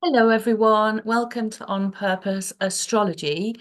Hello everyone, welcome to On Purpose Astrology.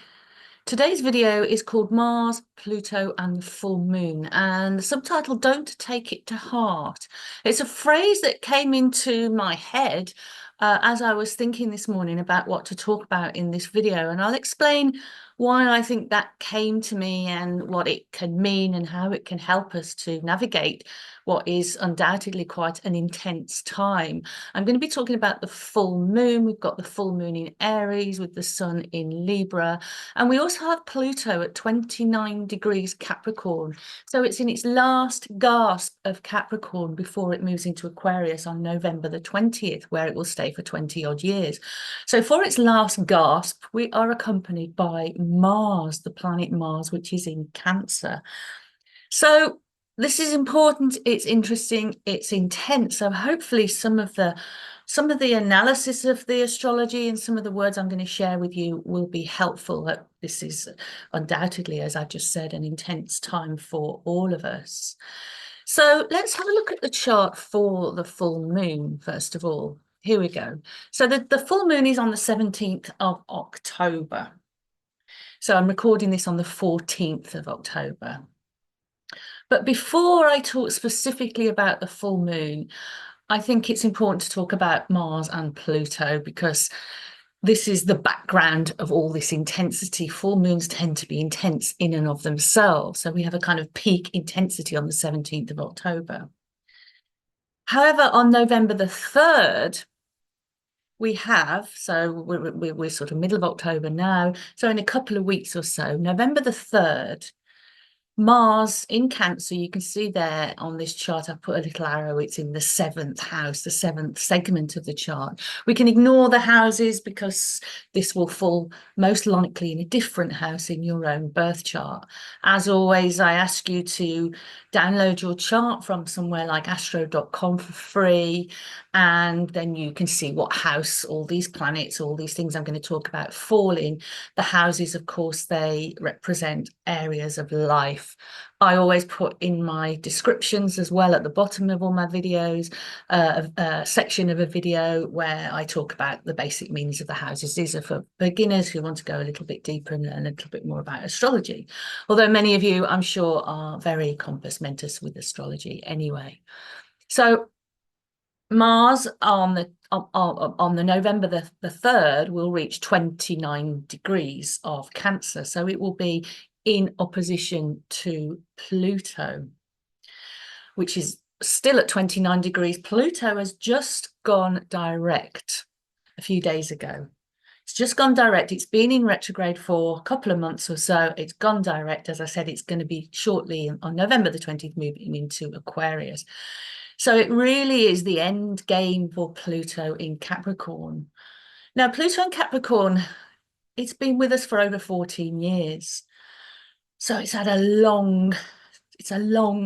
Today's video is called Mars, Pluto and the Full Moon, and the subtitle, Don't Take It to Heart. It's a phrase that came into my head as I was thinking this morning about what to talk about in this video, and I'll explain why I think that came to me and what it can mean and how it can help us to navigate what is undoubtedly quite an intense time. I'm going to be talking about the full moon. We've got the full moon in Aries with the sun in Libra, and we also have Pluto at 29 degrees Capricorn. So it's in its last gasp of Capricorn before it moves into Aquarius on November the 20th, where it will stay for 20 odd years. So for its last gasp, we are accompanied by Mars, the planet Mars, which is in Cancer. So this is important, it's interesting, it's intense. So hopefully some of the analysis of the astrology and some of the words I'm going to share with you will be helpful. This is undoubtedly, as I just said, an intense time for all of us. So let's have a look at the chart for the full moon, first of all. Here we go. So the full moon is on the 17th of October. So I'm recording this on the 14th of October. But before I talk specifically about the full moon, I think it's important to talk about Mars and Pluto because this is the background of all this intensity. Full moons tend to be intense in and of themselves. So we have a kind of peak intensity on the 17th of October. However, on November the 3rd, we have, so we're sort of middle of October now. So in a couple of weeks or so, November the 3rd, Mars in Cancer, you can see there on this chart, I put a little arrow, it's in the 7th house, the 7th segment of the chart. We can ignore the houses because this will fall most likely in a different house in your own birth chart. As always, I ask you to download your chart from somewhere like astro.com for free, and then you can see what house all these planets, all these things I'm going to talk about fall in. The houses, of course, they represent areas of life. I always put in my descriptions as well at the bottom of all my videos, a section of a video where I talk about the basic meanings of the houses. These are for beginners who want to go a little bit deeper and learn a little bit more about astrology. Although many of you, I'm sure, are very compos mentis with astrology anyway. So Mars on the November the 3rd will reach 29 degrees of Cancer. So it will be in opposition to Pluto, which is still at 29 degrees. Pluto has just gone direct a few days ago. It's just gone direct. It's been in retrograde for a couple of months or so. It's gone direct. As I said, it's going to be shortly on November the 20th, moving into Aquarius. So it really is the end game for Pluto in Capricorn. Now, Pluto in Capricorn, it's been with us for over 14 years. So it's a long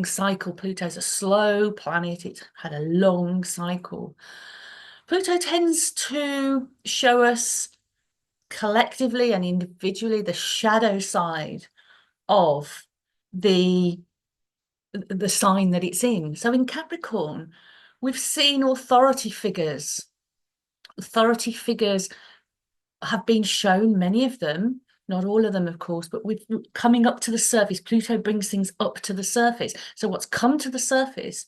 cycle. Pluto's a slow planet. It's had a long cycle. Pluto tends to show us collectively and individually the shadow side of the sign that it's in. So in Capricorn, we've seen authority figures. Authority figures have been shown, many of them, not all of them, of course, but with coming up to the surface. Pluto brings things up to the surface. So what's come to the surface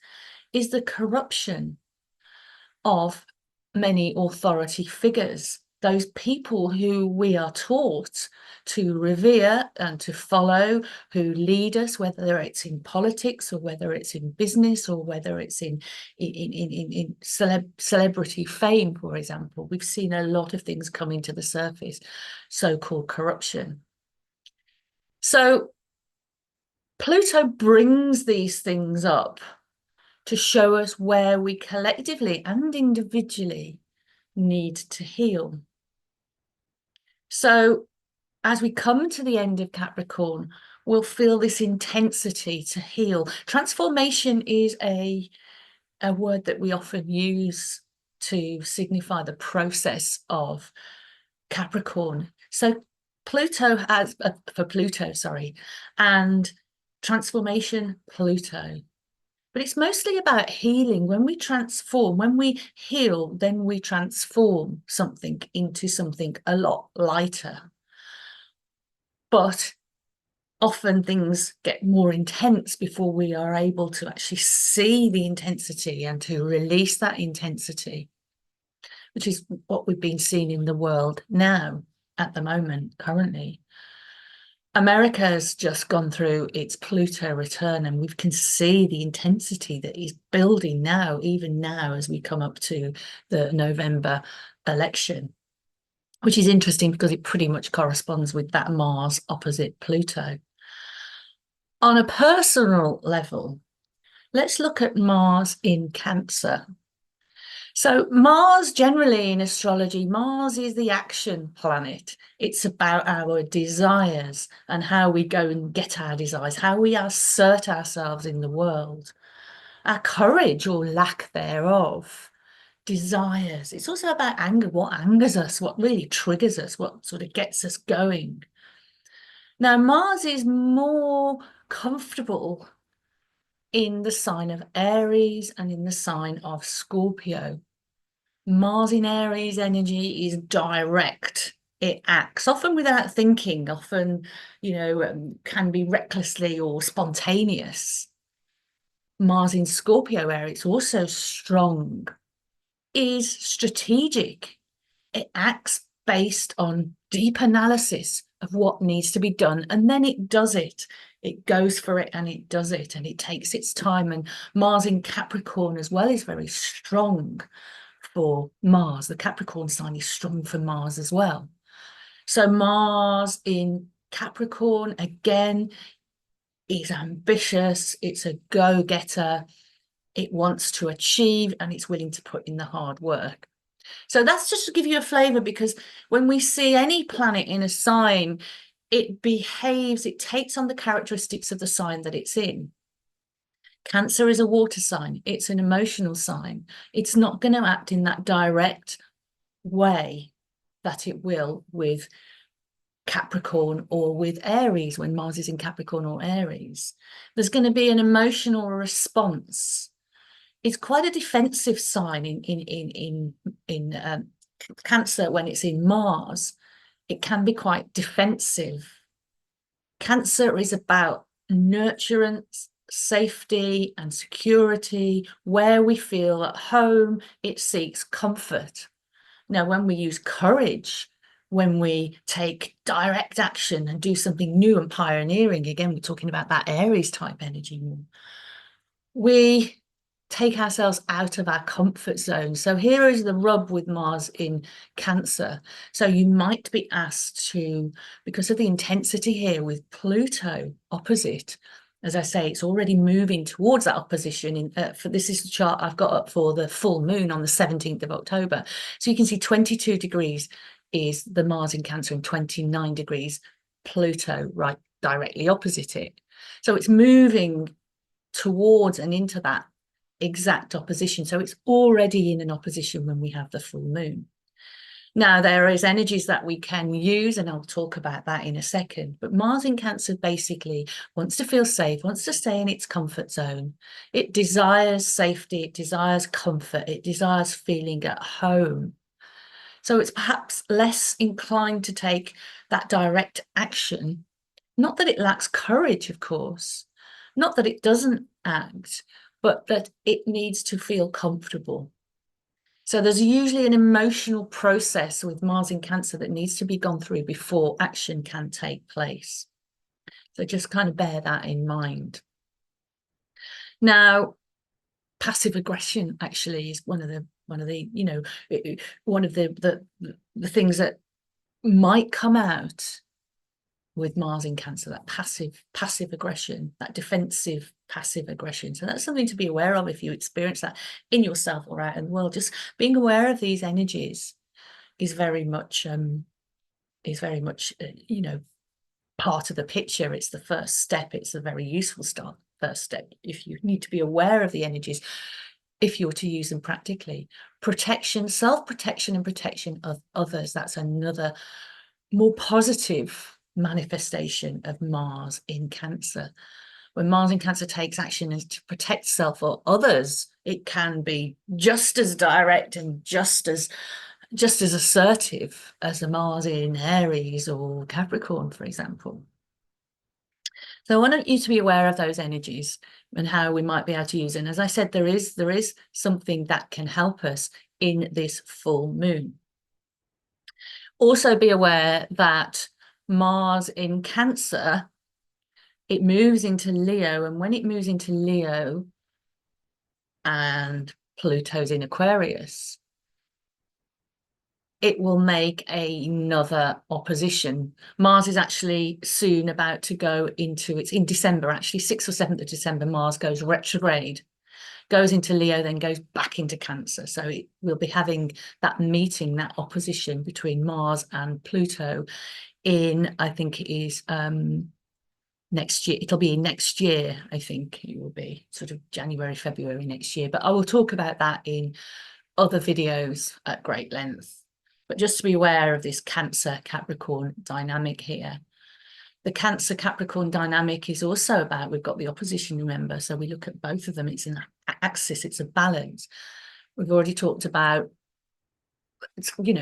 is the corruption of many authority figures, those people who we are taught to revere and to follow, who lead us, whether it's in politics or whether it's in business or whether it's in celebrity fame, for example. We've seen a lot of things coming to the surface, so-called corruption. So Pluto brings these things up to show us where we collectively and individually need to heal. So as we come to the end of Capricorn, we'll feel this intensity to heal. Transformation is a word that we often use to signify the process of Capricorn. So Pluto has, for Pluto, sorry, and transformation, Pluto. But it's mostly about healing. When we transform, when we heal, then we transform something into something a lot lighter. But often things get more intense before we are able to actually see the intensity and to release that intensity, which is what we've been seeing in the world now, at the moment, currently. America has just gone through its Pluto return, and we can see the intensity that is building now, even now, as we come up to the November election, which is interesting because it pretty much corresponds with that Mars opposite Pluto. On a personal level, let's look at Mars in Cancer. So Mars, generally in astrology, Mars is the action planet. It's about our desires and how we go and get our desires, how we assert ourselves in the world, our courage or lack thereof, desires. It's also about anger, what angers us, what really triggers us, what sort of gets us going. Now, Mars is more comfortable in the sign of Aries and in the sign of Scorpio. Mars in Aries energy is direct. It acts often without thinking, often, can be recklessly or spontaneous. Mars in Scorpio area, it's also strong, is strategic. It acts based on deep analysis of what needs to be done, and then it does it. It goes for it and it does it, and it takes its time. And Mars in Capricorn as well is very strong for Mars. The Capricorn sign is strong for Mars as well. So Mars in Capricorn, again, is ambitious. It's a go-getter. It wants to achieve and it's willing to put in the hard work. So that's just to give you a flavor, because when we see any planet in a sign, it behaves, it takes on the characteristics of the sign that it's in. Cancer is a water sign. It's an emotional sign. It's not going to act in that direct way that it will with Capricorn or with Aries, when Mars is in Capricorn or Aries. There's going to be an emotional response. It's quite a defensive sign in Cancer. When it's in Mars, it can be quite defensive. Cancer is about nurturance, safety and security, where we feel at home. It seeks comfort. Now, when we use courage, when we take direct action and do something new and pioneering, again, we're talking about that Aries type energy more, we take ourselves out of our comfort zone. So here is the rub with Mars in Cancer. So you might be asked to, because of the intensity here with Pluto opposite, as I say, it's already moving towards that opposition. For this is the chart I've got up for the full moon on the 17th of October. So you can see 22 degrees is the Mars in Cancer and 29 degrees Pluto right directly opposite it. So it's moving towards and into that exact opposition. So it's already in an opposition when we have the full moon. Now, there is energies that we can use, and I'll talk about that in a second. But Mars in Cancer basically wants to feel safe, wants to stay in its comfort zone. It desires safety, it desires comfort, it desires feeling at home. So it's perhaps less inclined to take that direct action. Not that it lacks courage, of course, not that it doesn't act, but that it needs to feel comfortable. So there's usually an emotional process with Mars in Cancer that needs to be gone through before action can take place. So just kind of bear that in mind. Now, passive aggression actually is one of the things that might come out with Mars in Cancer, that passive aggression, that defensive passive aggression. So that's something to be aware of if you experience that in yourself or out in the world. Just being aware of these energies is very much part of the picture. It's the first step. It's a very useful first step if you need to be aware of the energies, if you're to use them practically. Protection, self-protection and protection of others, that's another more positive manifestation of Mars in Cancer. When Mars in Cancer takes action is to protect self or others, it can be just as direct and just as assertive as a Mars in Aries or Capricorn, for example. So I want you to be aware of those energies and how we might be able to use it. And as I said, there is something that can help us in this full moon. Also be aware that Mars in Cancer, it moves into Leo, and when it moves into Leo and Pluto's in Aquarius, it will make another opposition. Mars is actually soon about to go into, it's in December, actually, 6th or 7th of December, Mars goes retrograde, goes into Leo, then goes back into Cancer. So we'll be having that meeting, that opposition between Mars and Pluto in, I think it is next year. It'll be next year, I think it will be sort of January, February next year. But I will talk about that in other videos at great length. But just to be aware of this Cancer Capricorn dynamic here. The Cancer Capricorn dynamic is also about, we've got the opposition, remember, so we look at both of them. It's an axis, it's a balance. We've already talked about,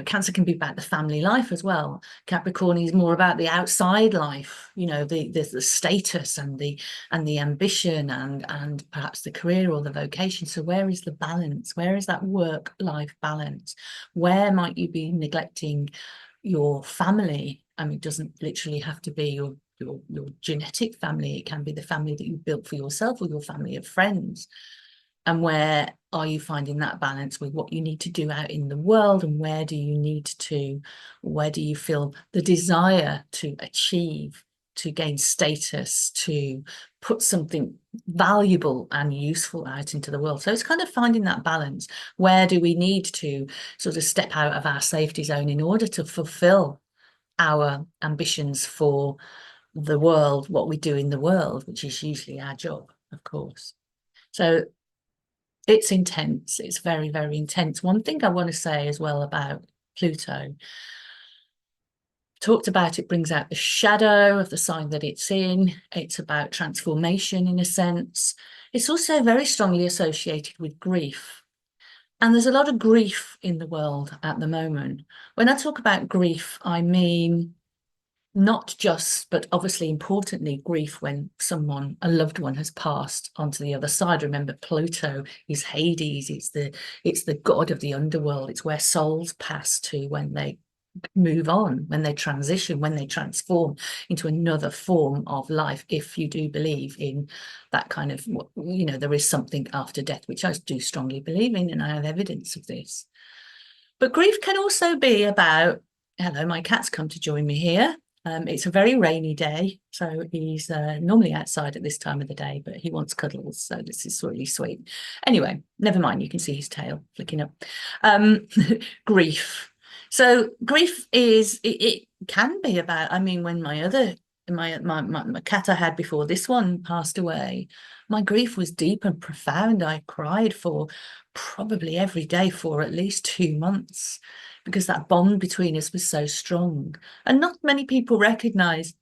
Cancer can be about the family life as well. Capricorn is more about the outside life, the status and the ambition and perhaps the career or the vocation. So where is the balance? Where is that work-life balance? Where might you be neglecting your family? I mean, it doesn't literally have to be your genetic family. It can be the family that you built for yourself or your family of friends. And where are you finding that balance with what you need to do out in the world, and where do you feel the desire to achieve, to gain status, to put something valuable and useful out into the world? So it's kind of finding that balance. Where do we need to sort of step out of our safety zone in order to fulfill our ambitions for the world, what we do in the world, which is usually our job, of course. So it's intense. It's very, very intense. One thing I want to say as well about Pluto, talked about, it brings out the shadow of the sign that it's in. It's about transformation in a sense. It's also very strongly associated with grief. And there's a lot of grief in the world at the moment. When I talk about grief, I mean not just, but obviously importantly, grief when a loved one has passed onto the other side. Remember, Pluto is Hades. It's the god of the underworld. It's where souls pass to when they move on, when they transition, when they transform into another form of life. If you do believe in that kind of, there is something after death, which I do strongly believe in, and I have evidence of this. But grief can also be about, hello, my cat's come to join me here. It's a very rainy day, so he's normally outside at this time of the day, but he wants cuddles, so this is really sweet. Anyway, never mind, you can see his tail flicking up. Grief. So grief it can be about, I mean, when my cat I had before this one passed away, my grief was deep and profound. I cried for probably every day for at least 2 months, because that bond between us was so strong. And not many people recognize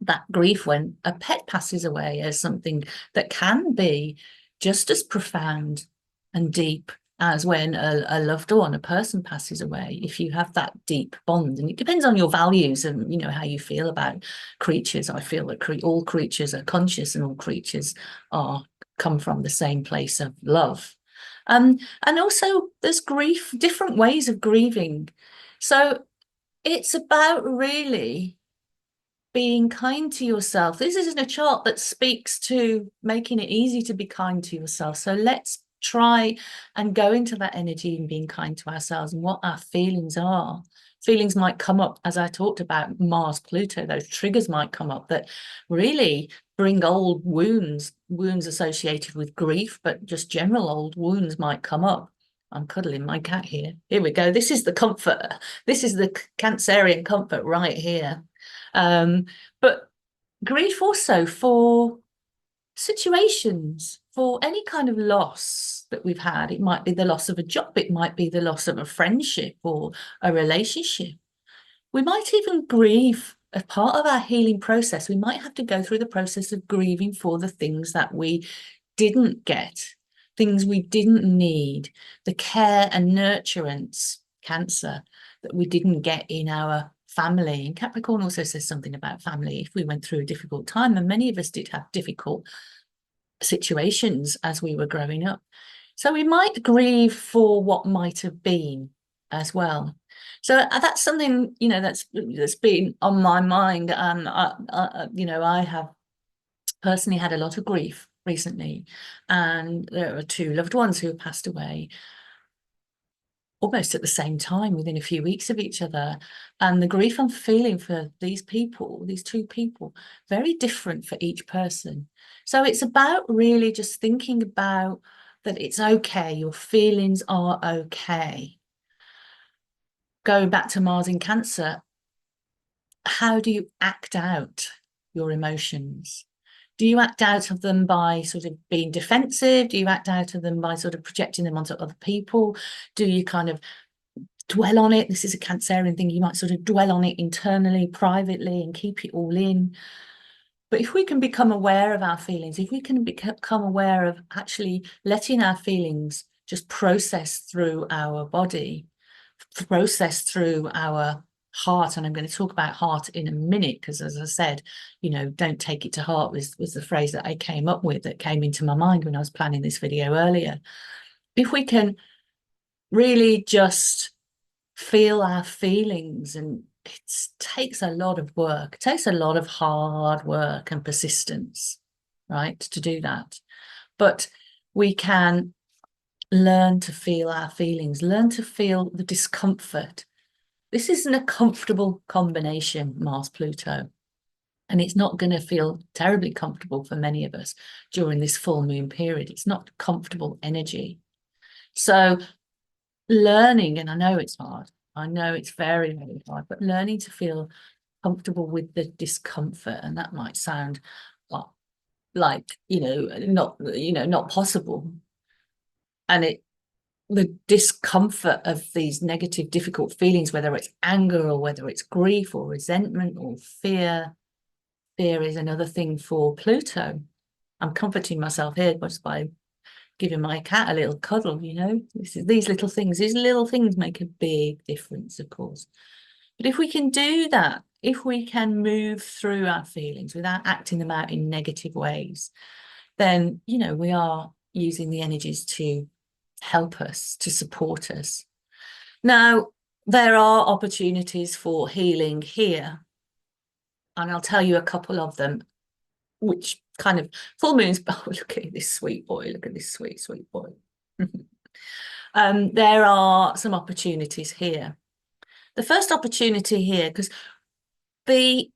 that grief when a pet passes away as something that can be just as profound and deep as when a loved one, a person passes away. If you have that deep bond, and it depends on your values and how you feel about creatures. I feel that all creatures are conscious, and all creatures come from the same place of love. And also there's grief, different ways of grieving. So it's about really being kind to yourself. This isn't a chart that speaks to making it easy to be kind to yourself. So let's try and go into that energy and being kind to ourselves and what our feelings are. Feelings might come up, as I talked about Mars, Pluto, those triggers might come up that really bring old wounds associated with grief, but just general old wounds might come up. I'm cuddling my cat here. Here we go. This is the comfort. This is the Cancerian comfort right here. But grief also for situations, for any kind of loss that we've had. It might be the loss of a job, it might be the loss of a friendship or a relationship. We might even grieve as part of our healing process, we might have to go through the process of grieving for the things that we didn't get, things we didn't need, the care and nurturance, Cancer, that we didn't get in our family. And Capricorn also says something about family. If we went through a difficult time, and many of us did have difficult situations as we were growing up. So we might grieve for what might have been as well. So that's something, you know, that's been on my mind. You know, I have personally had a lot of grief recently, and there are two loved ones who have passed away almost at the same time, within a few weeks of each other. And the grief I'm feeling for these people, these two people, very different for each person. So it's about really just thinking about that it's okay, your feelings are okay. Going back to Mars in Cancer, how do you act out your emotions? Do you act out of them by sort of being defensive? Do you act out of them by sort of projecting them onto other people? Do you kind of dwell on it? This is a Cancerian thing. You might sort of dwell on it internally, privately, and keep it all in. But if we can become aware of our feelings, if we can become aware of actually letting our feelings just process through our body, process through our heart, and I'm going to talk about heart in a minute, because as I said, you know, don't take it to heart was the phrase that I came up with, that came into my mind when I was planning this video earlier. If we can really just feel our feelings, and it takes a lot of work, it takes a lot of hard work and persistence, right, to do that. But we can learn to feel our feelings, learn to feel the discomfort. This isn't a comfortable combination, Mars-Pluto, and it's not going to feel terribly comfortable for many of us during this full moon period. It's not comfortable energy. So learning, and I know it's hard, I know it's very, very hard, but learning to feel comfortable with the discomfort, and that might sound like, not possible. And the discomfort of these negative, difficult feelings, whether it's anger or whether it's grief or resentment or fear. Fear is another thing for Pluto. I'm comforting myself here just by giving my cat a little cuddle, you know. These little things make a big difference, of course. But if we can do that, if we can move through our feelings without acting them out in negative ways, then, you know, we are using the energies to help us, to support us. Now, there are opportunities for healing here, and I'll tell you a couple of them, which kind of full moons. Oh, look at this sweet boy. Look at this sweet, sweet boy. There are some opportunities here. The first opportunity here, because the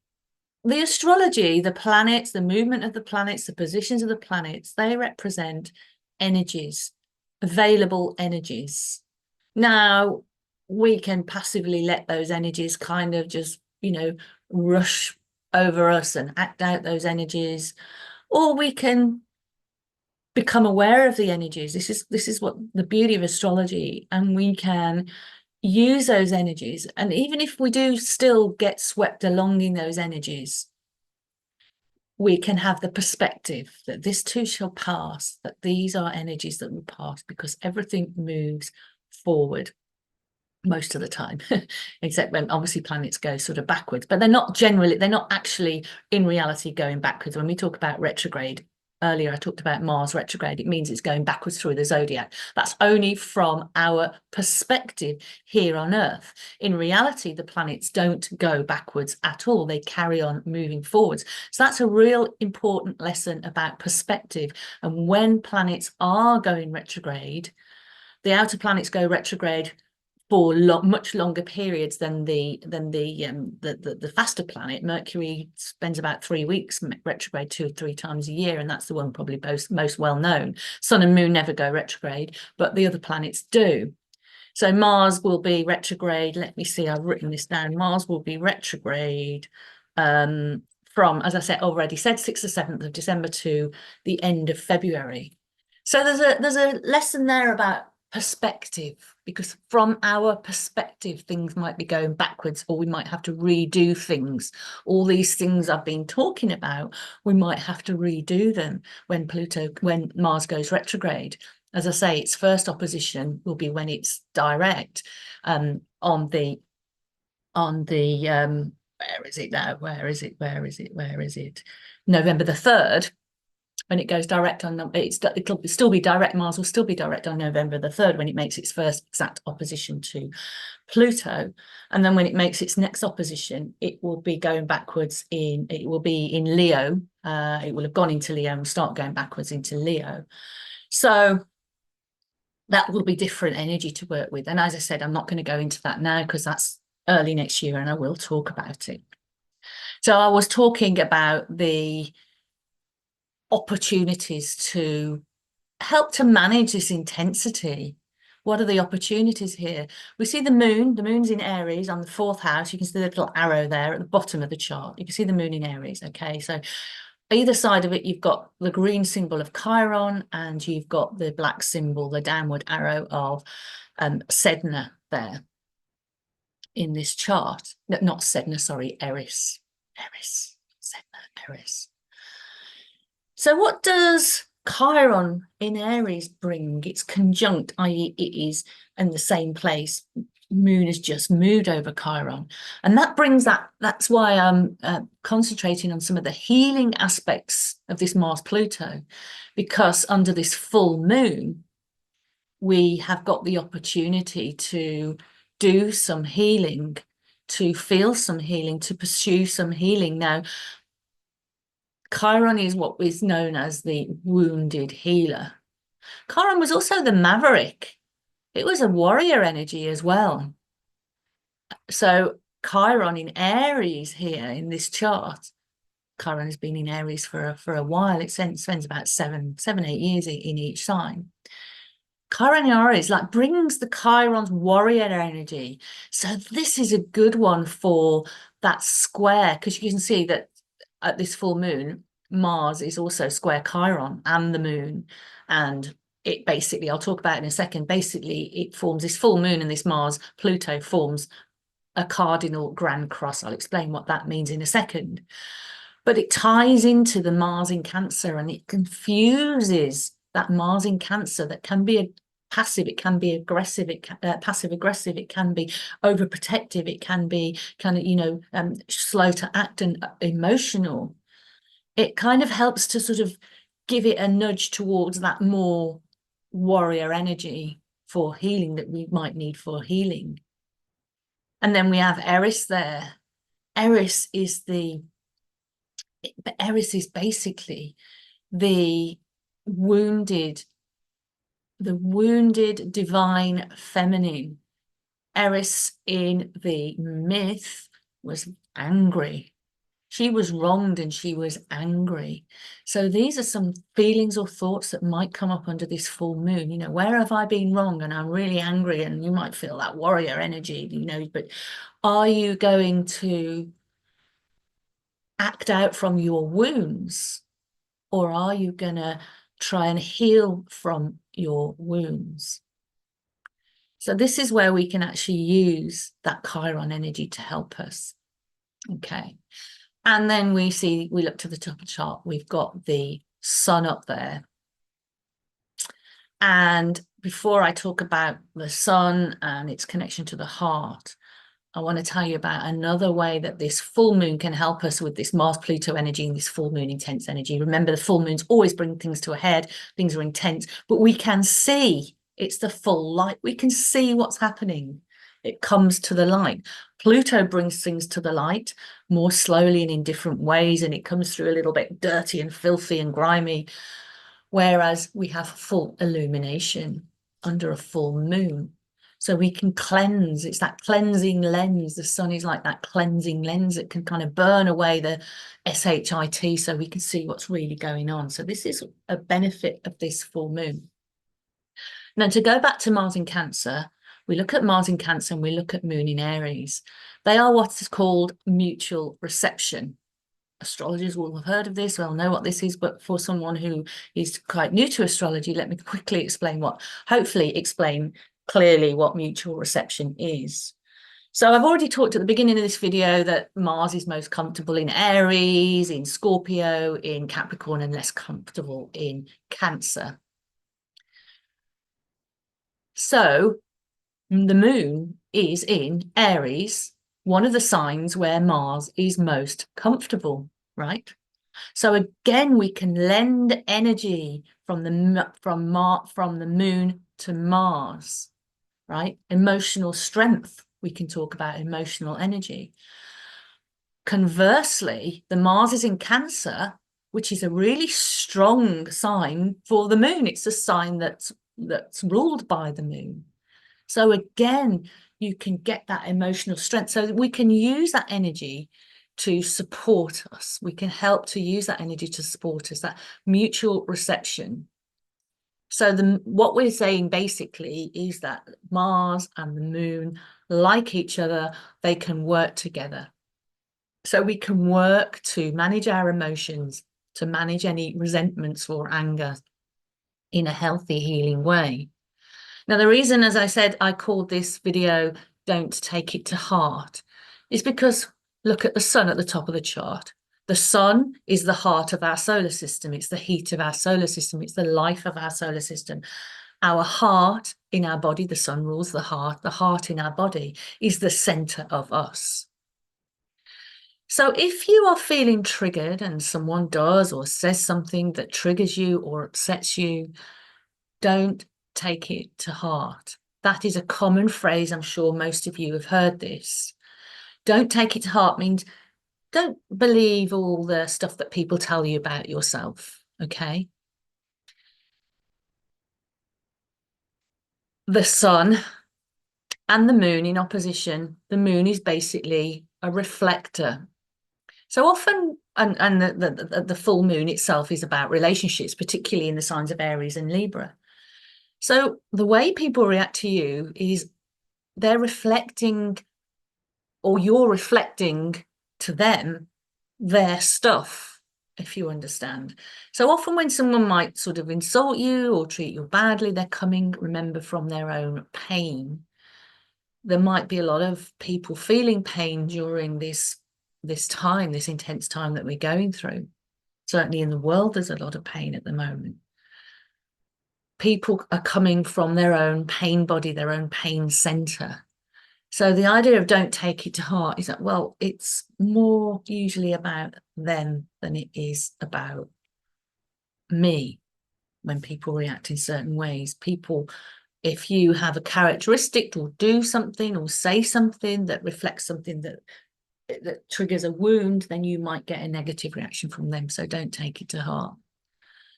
astrology, the planets, the movement of the planets, the positions of the planets, they represent energies, available energies. Now, we can passively let those energies kind of just, you know, rush over us and act out those energies, or we can become aware of the energies. This is what the beauty of astrology, and we can use those energies. And even if we do still get swept along in those energies, we can have the perspective that this too shall pass, that these are energies that will pass, because everything moves forward most of the time, except when obviously planets go sort of backwards, but they're not actually in reality going backwards. When we talk about retrograde, earlier I talked about Mars retrograde, it means it's going backwards through the zodiac. That's only from our perspective here on Earth. In reality, the planets don't go backwards at all. They carry on moving forwards. So that's a real important lesson about perspective. And when planets are going retrograde, the outer planets go retrograde for much longer periods than the faster planet. Mercury spends about 3 weeks retrograde 2 or 3 times a year, and that's the one probably most well known. Sun and Moon never go retrograde, but the other planets do. So Mars will be retrograde. Let me see, I've written this down. Mars will be retrograde from, as I said, 6th or 7th of December to the end of February. So there's a lesson there about perspective, because from our perspective, things might be going backwards, or we might have to redo things. All these things I've been talking about, we might have to redo them when Mars goes retrograde. As I say, its first opposition will be when it's direct on the where is it now? Where is it? November the 3rd. When it goes direct on, it'll still be direct. Mars will still be direct on November the 3rd when it makes its first exact opposition to Pluto. And then when it makes its next opposition, it will be going backwards it will be in Leo. It will have gone into Leo and start going backwards into Leo. So that will be different energy to work with. And as I said, I'm not going to go into that now because that's early next year and I will talk about it. So I was talking about the opportunities to help to manage this intensity. What are the opportunities here? We see the moon's in Aries on the 4th house. You can see the little arrow there at the bottom of the chart. You can see the moon in Aries. Okay, so either side of it, you've got the green symbol of Chiron and you've got the black symbol, the downward arrow of Sedna there in this chart. No, not Sedna, sorry, Eris. Sedna, Eris. So what does Chiron in Aries bring? It's conjunct, i.e. it is in the same place. Moon has just moved over Chiron. And that brings that's why I'm concentrating on some of the healing aspects of this Mars-Pluto, because under this full moon, we have got the opportunity to do some healing, to feel some healing, to pursue some healing. Now, Chiron is what is known as the wounded healer. Chiron was also the maverick. It was a warrior energy as well. So Chiron in Aries here in this chart, Chiron has been in Aries for a while. It spends about 8 years in each sign. Chiron in Aries brings the Chiron's warrior energy. So this is a good one for that square, because you can see that at this full moon, Mars is also square Chiron and the moon. And it basically, I'll talk about it in a second, basically it forms this full moon and this Mars, Pluto forms a cardinal grand cross. I'll explain what that means in a second. But it ties into the Mars in Cancer and it confuses that Mars in Cancer that can be passive, it can be aggressive, passive aggressive, it can be overprotective, it can be kind of slow to act and emotional. It kind of helps to sort of give it a nudge towards that more warrior energy for healing that we might need for healing. And then we have Eris there. Eris is basically the wounded divine feminine. Eris in the myth was angry. She was wronged and she was angry. So these are some feelings or thoughts that might come up under this full moon. Where have I been wrong? And I'm really angry. And you might feel that warrior energy, but are you going to act out from your wounds? Or are you going to try and heal from your wounds? So this is where we can actually use that Chiron energy to help us. Okay. And then we look to the top of the chart, we've got the sun up there. And before I talk about the sun and its connection to the heart, I want to tell you about another way that this full moon can help us with this Mars-Pluto energy and this full moon intense energy. Remember, the full moons always bring things to a head. Things are intense, but we can see, it's the full light. We can see what's happening. It comes to the light. Pluto brings things to the light more slowly and in different ways, and it comes through a little bit dirty and filthy and grimy, whereas we have full illumination under a full moon. So we can cleanse. It's that cleansing lens. The sun is like that cleansing lens that can kind of burn away the shit so we can see what's really going on. So this is a benefit of this full moon. Now, to go back to Mars in Cancer, we look at Mars in Cancer and we look at Moon in Aries. They are what is called mutual reception. astrologers will have heard of this, they'll know what this is, but for someone who is quite new to astrology, let me quickly explain hopefully explain clearly what mutual reception is. So I've already talked at the beginning of this video that Mars is most comfortable in Aries, in Scorpio, in Capricorn, and less comfortable in Cancer. So the moon is in Aries, one of the signs where Mars is most comfortable, right? So again, we can lend energy from the moon to Mars, right? Emotional strength. We can talk about emotional energy. Conversely, the Mars is in Cancer, which is a really strong sign for the moon. It's a sign that's ruled by the moon. So again, you can get that emotional strength. So we can use that energy to support us. We can help to use that energy to support us, that mutual reception. So what we're saying basically is that Mars and the moon, like each other, they can work together. So we can work to manage our emotions, to manage any resentments or anger in a healthy, healing way. Now, the reason, as I said, I called this video "Don't Take It to Heart" is because look at the sun at the top of the chart. The sun is the heart of our solar system. It's the heat of our solar system. It's the life of our solar system. Our heart in our body, the sun rules the heart in our body is the center of us. So if you are feeling triggered and someone does or says something that triggers you or upsets you, don't take it to heart. That is a common phrase. I'm sure most of you have heard this. Don't take it to heart means don't believe all the stuff that people tell you about yourself, okay? The sun and the moon in opposition, the moon is basically a reflector. So often, and the full moon itself is about relationships, particularly in the signs of Aries and Libra. So the way people react to you is they're reflecting, or you're reflecting to them their stuff, if you understand. So often when someone might sort of insult you or treat you badly, they're coming, remember, from their own pain. There might be a lot of people feeling pain during this time, this intense time that we're going through. Certainly in the world, there's a lot of pain at the moment. People are coming from their own pain body, their own pain center. So the idea of don't take it to heart is that, well, it's more usually about them than it is about me when people react in certain ways. People, if you have a characteristic or do something or say something that reflects something that triggers a wound, then you might get a negative reaction from them. So don't take it to heart.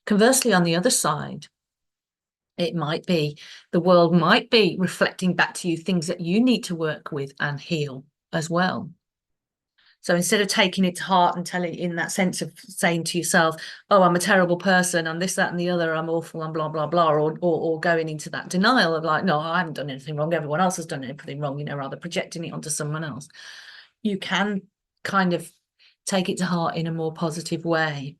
Conversely, on the other side, it might be, the world might be reflecting back to you things that you need to work with and heal as well. So instead of taking it to heart and telling in that sense of saying to yourself, oh, I'm a terrible person, I'm this, that, and the other, I'm awful, and blah, blah, blah, or going into that denial of like, no, I haven't done anything wrong, everyone else has done anything wrong, rather projecting it onto someone else. You can kind of take it to heart in a more positive way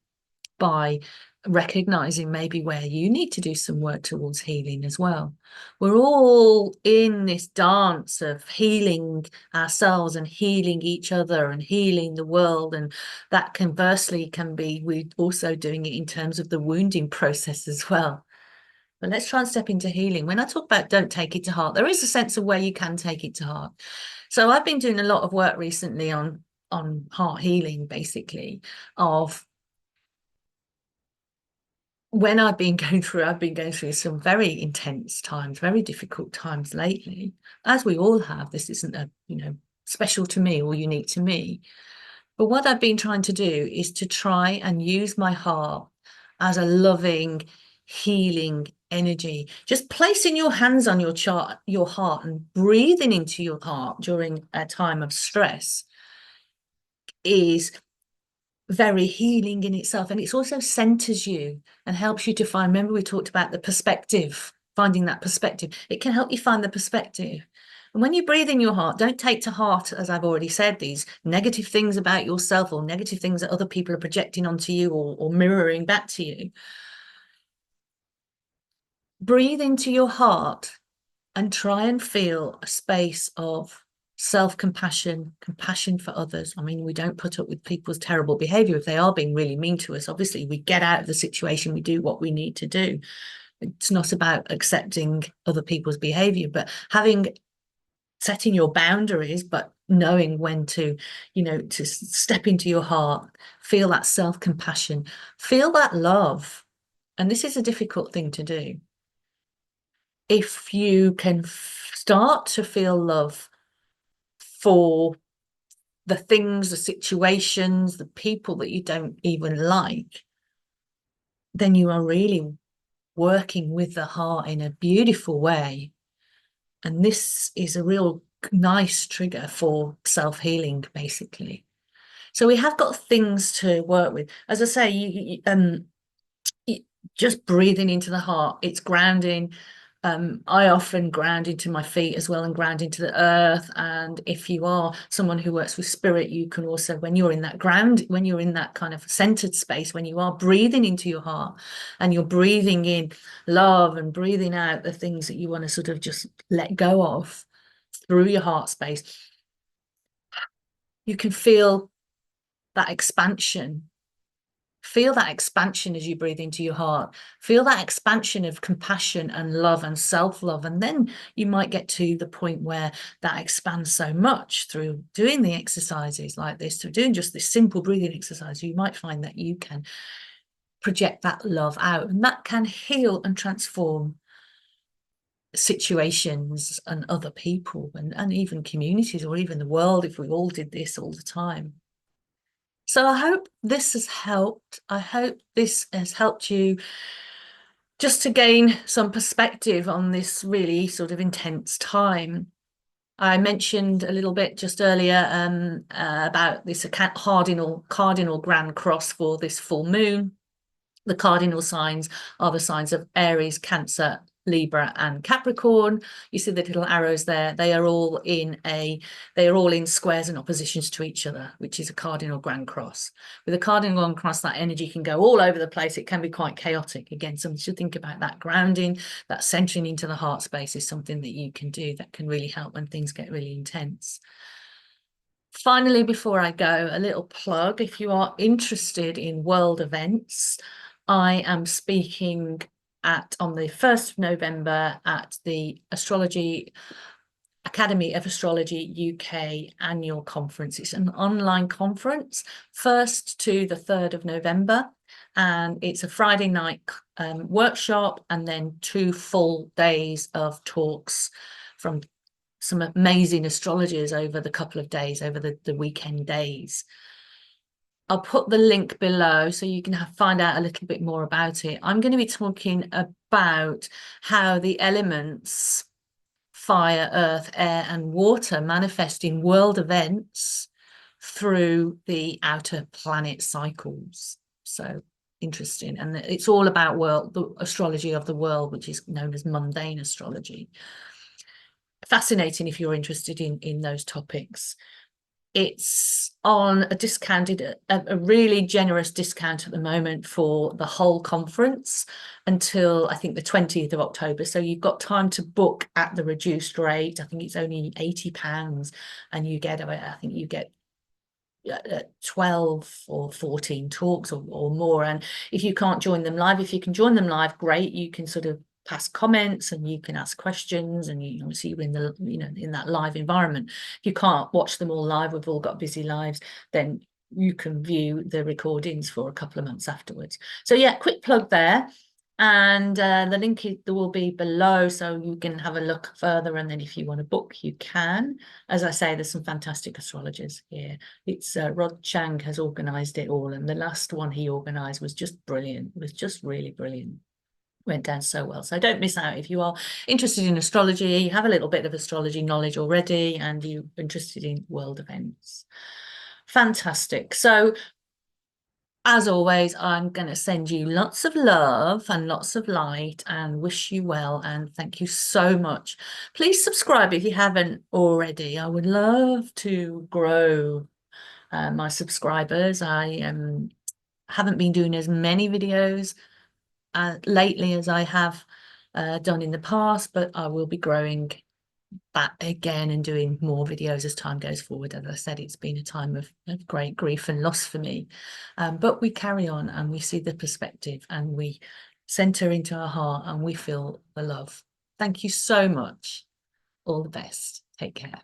by recognizing maybe where you need to do some work towards healing as well. We're all in this dance of healing ourselves and healing each other and healing the world, and that conversely can be we're also doing it in terms of the wounding process as well. But let's try and step into healing. When I talk about don't take it to heart, there is a sense of where you can take it to heart. So I've been doing a lot of work recently on heart healing, basically, of when I've been going through some very intense times, very difficult times lately, as we all have. This isn't special to me or unique to me. But what I've been trying to do is to try and use my heart as a loving, healing energy. Just placing your hands on your heart and breathing into your heart during a time of stress is very healing in itself, and it also centers you and helps you to find, remember we talked about the perspective, finding that perspective. It can help you find the perspective. And when you breathe in your heart, don't take to heart, as I've already said, these negative things about yourself or negative things that other people are projecting onto you or mirroring back to you. Breathe into your heart and try and feel a space of self-compassion, compassion for others. I mean, we don't put up with people's terrible behavior if they are being really mean to us. Obviously, we get out of the situation, we do what we need to do. It's not about accepting other people's behavior, but setting your boundaries, but knowing when to, to step into your heart, feel that self-compassion, feel that love. And this is a difficult thing to do. If you can start to feel love for the things, the situations, the people that you don't even like, then you are really working with the heart in a beautiful way. And this is a real nice trigger for self-healing, basically. So we have got things to work with. As I say, just breathing into the heart, it's grounding. I often ground into my feet as well and ground into the earth. And if you are someone who works with spirit, you can also, when you're in that when you're in that kind of centered space, when you are breathing into your heart and you're breathing in love and breathing out the things that you want to sort of just let go of through your heart space, you can feel that expansion. Feel that expansion as you breathe into your heart. Feel that expansion of compassion and love and self-love. And then you might get to the point where that expands so much through doing the exercises like this, through doing just this simple breathing exercise. You might find that you can project that love out, and that can heal and transform situations and other people and even communities or even the world if we all did this all the time. So I hope this has helped. I hope this has helped you just to gain some perspective on this really sort of intense time. I mentioned a little bit just earlier about this cardinal grand cross for this full moon. The cardinal signs are the signs of Aries, Cancer, Libra, and Capricorn. You see the little arrows there. They are all in squares and oppositions to each other, which is a cardinal grand cross. With a cardinal grand cross, that energy can go all over the place. It can be quite chaotic. Again, something to think about. That grounding, that centering into the heart space is something that you can do that can really help when things get really intense. Finally, before I go, a little plug. If you are interested in world events, I am speaking on the 1st of November at the Academy of Astrology UK annual conference. It's an online conference, 1st to the 3rd of November, and it's a Friday night workshop and then 2 full days of talks from some amazing astrologers over the couple of days, over the weekend days. I'll put the link below so you can find out a little bit more about it. I'm going to be talking about how the elements, fire, earth, air, and water manifest in world events through the outer planet cycles. So interesting. And it's all about the astrology of the world, which is known as mundane astrology. Fascinating if you're interested in those topics. It's on a really generous discount at the moment for the whole conference until I think the 20th of October. So you've got time to book at the reduced rate. I think it's only £80 and you get, I think you get 12 or 14 talks or more. And if you can't join them live, if you can join them live, great. You can sort of pass comments and you can ask questions and you obviously you're in the in that live environment. If you can't watch them all live, we've all got busy lives, then you can view the recordings for a couple of months afterwards. So yeah, quick plug there. And the link will be below so you can have a look further, and then if you want to book you can. As I say, there's some fantastic astrologers here. It's Rod Chang has organized it all, and the last one he organized was just brilliant. It was just really brilliant. Went down so well. So don't miss out if you are interested in astrology, you have a little bit of astrology knowledge already, and you're interested in world events. Fantastic. So As always, I'm going to send you lots of love and lots of light and wish you well. And thank you so much. Please subscribe if you haven't already. I would love to grow my subscribers. I haven't been doing as many videos lately as I have done in the past, but I will be growing back again and doing more videos as time goes forward. As I said, it's been a time of great grief and loss for me, but we carry on and we see the perspective and we center into our heart and we feel the love. Thank you so much. All the best. Take care.